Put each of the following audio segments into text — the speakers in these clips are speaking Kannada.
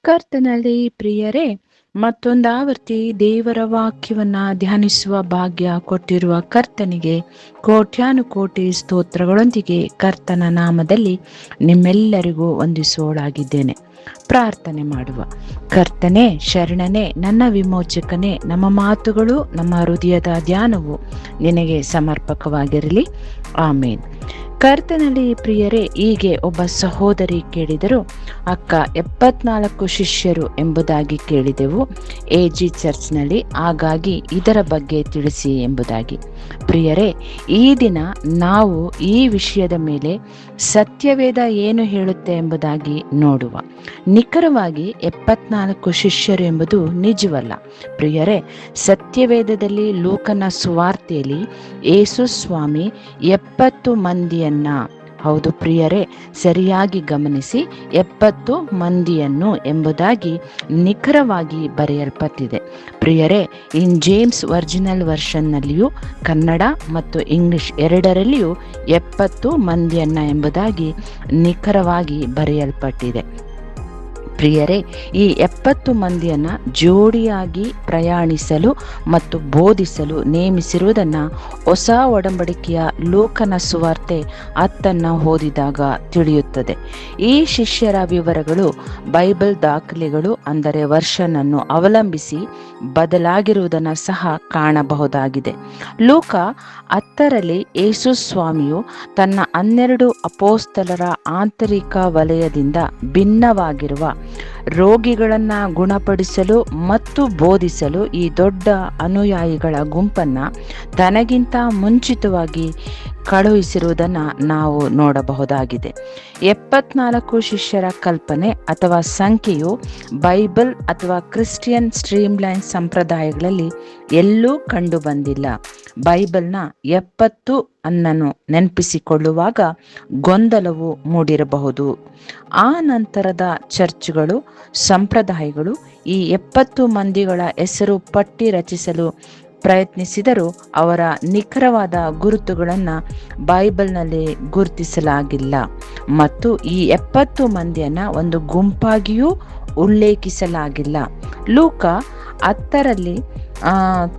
ಕರ್ತನಲ್ಲಿ ಪ್ರಿಯರೇ, ಮತ್ತೊಂದಾವರ್ತಿ ದೇವರ ವಾಕ್ಯವನ್ನ ಧ್ಯಾನಿಸುವ ಭಾಗ್ಯ ಕೊಟ್ಟಿರುವ ಕರ್ತನಿಗೆ ಕೋಟ್ಯಾನುಕೋಟಿ ಸ್ತೋತ್ರಗಳೊಂದಿಗೆ ಕರ್ತನ ನಾಮದಲ್ಲಿ ನಿಮ್ಮೆಲ್ಲರಿಗೂ ವಂದಿಸೋಳಾಗಿದ್ದೇನೆ. ಪ್ರಾರ್ಥನೆ ಮಾಡುವ. ಕರ್ತನೇ, ಶರಣನೇ, ನನ್ನ ವಿಮೋಚಕನೇ, ನಮ್ಮ ಮಾತುಗಳು, ನಮ್ಮ ಹೃದಯದ ಧ್ಯಾನವು ನಿನಗೆ ಸಮರ್ಪಕವಾಗಿರಲಿ. ಆಮೇನ್. ಕರ್ತನಲ್ಲಿ ಪ್ರಿಯರೇ, ಹೀಗೆ ಒಬ್ಬ ಸಹೋದರಿ ಕೇಳಿದರು, ಅಕ್ಕ 74 ಶಿಷ್ಯರು ಎಂಬುದಾಗಿ ಕೇಳಿದೆವು AG ಚರ್ಚ್ನಲ್ಲಿ, ಹಾಗಾಗಿ ಇದರ ಬಗ್ಗೆ ತಿಳಿಸಿ ಎಂಬುದಾಗಿ. ಪ್ರಿಯರೇ, ಈ ದಿನ ನಾವು ಈ ವಿಷಯದ ಮೇಲೆ ಸತ್ಯವೇದ ಏನು ಹೇಳುತ್ತೆ ಎಂಬುದಾಗಿ ನೋಡುವ. ನಿಖರವಾಗಿ 74 ಶಿಷ್ಯರು ಎಂಬುದು ನಿಜವಲ್ಲ ಪ್ರಿಯರೇ. ಸತ್ಯವೇದದಲ್ಲಿ ಲೂಕನ ಸುವಾರ್ತೆಯಲ್ಲಿ ಯೇಸು ಸ್ವಾಮಿ 70 ಮಂದಿಯನ್ನ, ಹೌದು ಪ್ರಿಯರೇ, ಸರಿಯಾಗಿ ಗಮನಿಸಿ, 70 ಮಂದಿಯನ್ನು ಎಂಬುದಾಗಿ ನಿಖರವಾಗಿ ಬರೆಯಲ್ಪಟ್ಟಿದೆ ಪ್ರಿಯರೇ. ಇನ್ ಜೇಮ್ಸ್ ಒರಿಜಿನಲ್ ವರ್ಷನ್ನಲ್ಲಿಯೂ ಕನ್ನಡ ಮತ್ತು ಇಂಗ್ಲಿಷ್ ಎರಡರಲ್ಲಿಯೂ 70 ಮಂದಿಯನ್ನ ಎಂಬುದಾಗಿ ನಿಖರವಾಗಿ ಬರೆಯಲ್ಪಟ್ಟಿದೆ. ಪ್ರಿಯರೇ, ಈ 70 ಮಂದಿಯನ್ನ ಜೋಡಿಯಾಗಿ ಪ್ರಯಾಣಿಸಲು ಮತ್ತು ಬೋಧಿಸಲು ನೇಮಿಸಿರುವುದನ್ನು ಹೊಸ ಒಡಂಬಡಿಕೆಯ ಲೂಕನ ಸುವಾರ್ತೆ 10 ಓದಿದಾಗ ತಿಳಿಯುತ್ತದೆ. ಈ ಶಿಷ್ಯರ ವಿವರಗಳು ಬೈಬಲ್ ದಾಖಲೆಗಳು ಅಂದರೆ ವರ್ಷನನ್ನು ಅವಲಂಬಿಸಿ ಬದಲಾಗಿರುವುದನ್ನು ಸಹ ಕಾಣಬಹುದಾಗಿದೆ. ಲೂಕ 10ರಲ್ಲಿ ಯೇಸು ಸ್ವಾಮಿಯು ತನ್ನ 12 ಅಪೋಸ್ತಲರ ಆಂತರಿಕ ವಲಯದಿಂದ ಭಿನ್ನವಾಗಿರುವ ರೋಗಿಗಳನ್ನ ಗುಣಪಡಿಸಲು ಮತ್ತು ಬೋಧಿಸಲು ಈ ದೊಡ್ಡ ಅನುಯಾಯಿಗಳ ಗುಂಪನ್ನ ತನಗಿಂತ ಮುಂಚಿತವಾಗಿ ಕಳುಹಿಸಿರುವುದನ್ನು ನಾವು ನೋಡಬಹುದಾಗಿದೆ. 74 ಶಿಷ್ಯರ ಕಲ್ಪನೆ ಅಥವಾ ಸಂಖ್ಯೆಯು ಬೈಬಲ್ ಅಥವಾ ಕ್ರಿಶ್ಚಿಯನ್ ಸ್ಟ್ರೀಮ್ಲೈನ್ ಸಂಪ್ರದಾಯಗಳಲ್ಲಿ ಎಲ್ಲೂ ಕಂಡು ಬಂದಿಲ್ಲ. ಬೈಬಲ್ನ 70 ಅನ್ನನ್ನು ನೆನಪಿಸಿಕೊಳ್ಳುವಾಗ ಗೊಂದಲವು ಮೂಡಿರಬಹುದು. ಆ ನಂತರದ ಚರ್ಚ್ಗಳು, ಸಂಪ್ರದಾಯಗಳು ಈ 70 ಮಂದಿಗಳ ಹೆಸರು ಪಟ್ಟಿ ರಚಿಸಲು ಪ್ರಯತ್ನಿಸಿದರೂ ಅವರ ನಿಖರವಾದ ಗುರುತುಗಳನ್ನು ಬೈಬಲ್ನಲ್ಲಿ ಗುರುತಿಸಲಾಗಿಲ್ಲ ಮತ್ತು ಈ 70 ಮಂದಿಯನ್ನ ಒಂದು ಗುಂಪಾಗಿಯೂ ಉಲ್ಲೇಖಿಸಲಾಗಿಲ್ಲ. ಲೂಕ 10ರಲ್ಲಿ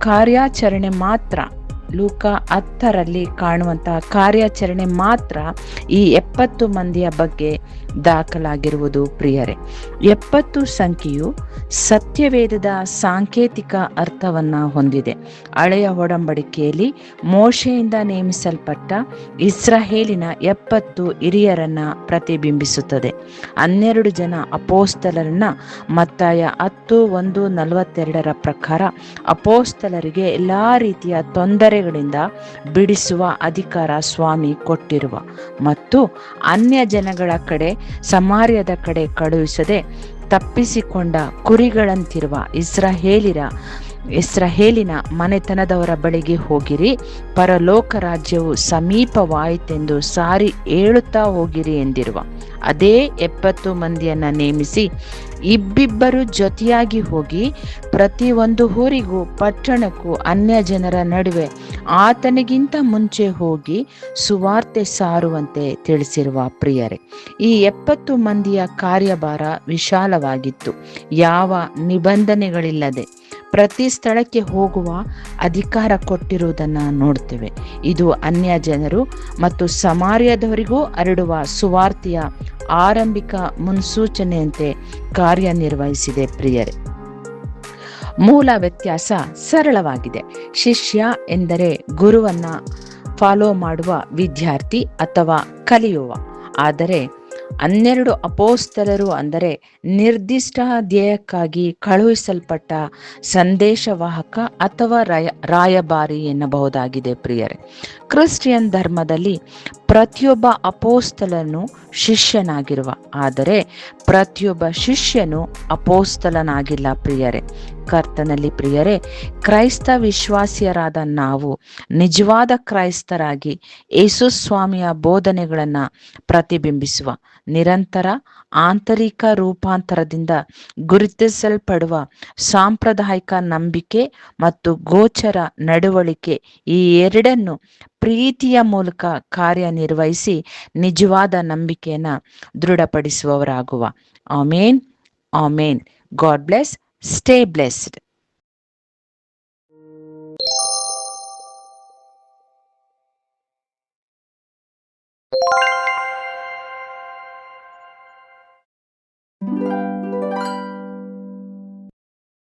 ಕಾರ್ಯಾಚರಣೆ ಮಾತ್ರ, ಲೂಕ 10ರಲ್ಲಿ ಕಾಣುವಂತಹ ಕಾರ್ಯಾಚರಣೆ ಮಾತ್ರ ಈ 70 ಮಂದಿಯ ಬಗ್ಗೆ ದಾಖಲಾಗಿರುವುದು ಪ್ರಿಯರೇ. 70 ಸಂಖ್ಯೆಯು ಸತ್ಯವೇದದ ಸಾಂಕೇತಿಕ ಅರ್ಥವನ್ನ ಹೊಂದಿದೆ. ಹಳೆಯ ಒಡಂಬಡಿಕೆಯಲ್ಲಿ ಮೋಶೆಯಿಂದ ನೇಮಿಸಲ್ಪಟ್ಟ ಇಸ್ರಾಯೇಲಿನ 70 ಹಿರಿಯರನ್ನ ಪ್ರತಿಬಿಂಬಿಸುತ್ತದೆ. 12 ಜನ ಅಪೋಸ್ತಲರನ್ನ ಮತ್ತಾಯ 10:1-42 ಪ್ರಕಾರ ಅಪೋಸ್ತಲರಿಗೆ ಎಲ್ಲಾ ರೀತಿಯ ತೊಂದರೆಗಳಿಂದ ಬಿಡಿಸುವ ಅಧಿಕಾರ ಸ್ವಾಮಿ ಕೊಟ್ಟಿರುವ ಮತ್ತು ಅನ್ಯ ಜನಗಳ ಕಡೆ, ಸಮಾರ್ಯದ ಕಡೆ ಕಳುಹಿಸದೆ ತಪ್ಪಿಸಿಕೊಂಡ ಕುರಿಗಳಂತಿರುವ ಇಸ್ರಾಯೇಲಿನ ಮನೆತನದವರ ಬಳಿಗೆ ಹೋಗಿರಿ, ಪರಲೋಕ ರಾಜ್ಯವು ಸಮೀಪವಾಯಿತೆಂದು ಸಾರಿ ಹೇಳುತ್ತಾ ಹೋಗಿರಿ ಎಂದಿರುವ ಅದೇ 70 ಮಂದಿಯನ್ನ ನೇಮಿಸಿ ಇಬ್ಬಿಬ್ಬರು ಜೊತೆಯಾಗಿ ಹೋಗಿ ಪ್ರತಿ ಒಂದು ಊರಿಗೂ ಪಟ್ಟಣಕ್ಕೂ ಅನ್ಯ ಜನರ ನಡುವೆ ಆತನಿಗಿಂತ ಮುಂಚೆ ಹೋಗಿ ಸುವಾರ್ತೆ ಸಾರುವಂತೆ ತಿಳಿಸಿರುವ ಪ್ರಿಯರೇ. ಈ 70 ಮಂದಿಯ ಕಾರ್ಯಭಾರ ವಿಶಾಲವಾಗಿತ್ತು. ಯಾವ ನಿಬಂಧನೆಗಳಿಲ್ಲದೆ ಪ್ರತಿ ಸ್ಥಳಕ್ಕೆ ಹೋಗುವ ಅಧಿಕಾರ ಕೊಟ್ಟಿರುವುದನ್ನು ನೋಡ್ತೇವೆ. ಇದು ಅನ್ಯ ಜನರು ಮತ್ತು ಸಮಾರ್ಯದವರಿಗೂ ಹರಡುವ ಸುವಾರ್ತೆಯ ಆರಂಭಿಕ ಮುನ್ಸೂಚನೆಯಂತೆ ಕಾರ್ಯನಿರ್ವಹಿಸಿದೆ ಪ್ರಿಯರೇ. ಮೂಲ ವ್ಯತ್ಯಾಸ ಸರಳವಾಗಿದೆ. ಶಿಷ್ಯ ಎಂದರೆ ಗುರುವನ್ನ ಫಾಲೋ ಮಾಡುವ ವಿದ್ಯಾರ್ಥಿ ಅಥವಾ ಕಲಿಯುವ. ಆದರೆ 12 ಅಪೋಸ್ತಲರು ಅಂದರೆ ನಿರ್ದಿಷ್ಟ ಧ್ಯೇಯಕ್ಕಾಗಿ ಕಳುಹಿಸಲ್ಪಟ್ಟ ಸಂದೇಶವಾಹಕ ಅಥವಾ ರಾಯಭಾರಿ ಎನ್ನಬಹುದಾಗಿದೆ ಪ್ರಿಯರೇ. ಕ್ರಿಶ್ಚಿಯನ್ ಧರ್ಮದಲ್ಲಿ ಪ್ರತಿಯೊಬ್ಬ ಅಪೋಸ್ತಲನು ಶಿಷ್ಯನಾಗಿರುವ, ಆದರೆ ಪ್ರತಿಯೊಬ್ಬ ಶಿಷ್ಯನು ಅಪೋಸ್ತಲನಾಗಿಲ್ಲ ಪ್ರಿಯರೇ. ಕರ್ತನಲ್ಲಿ ಪ್ರಿಯರೇ, ಕ್ರೈಸ್ತ ವಿಶ್ವಾಸಿಯರಾದ ನಾವು ನಿಜವಾದ ಕ್ರೈಸ್ತರಾಗಿ ಯೇಸು ಸ್ವಾಮಿಯ ಬೋಧನೆಗಳನ್ನು ಪ್ರತಿಬಿಂಬಿಸುವ, ನಿರಂತರ ಆಂತರಿಕ ರೂಪಾಂತರದಿಂದ ಗುರುತಿಸಲ್ಪಡುವ ಸಾಂಪ್ರದಾಯಿಕ ನಂಬಿಕೆ ಮತ್ತು ಗೋಚರ ನಡವಳಿಕೆ, ಈ ಎರಡನ್ನು ಪ್ರೀತಿಯ ಮೂಲಕ ಕಾರ್ಯನಿರ್ವಹಿಸಿ ನಿಜವಾದ ನಂಬಿಕೆಯನ್ನು ದೃಢಪಡಿಸುವವರಾಗುವ. Amen, amen. God bless. Stay blessed.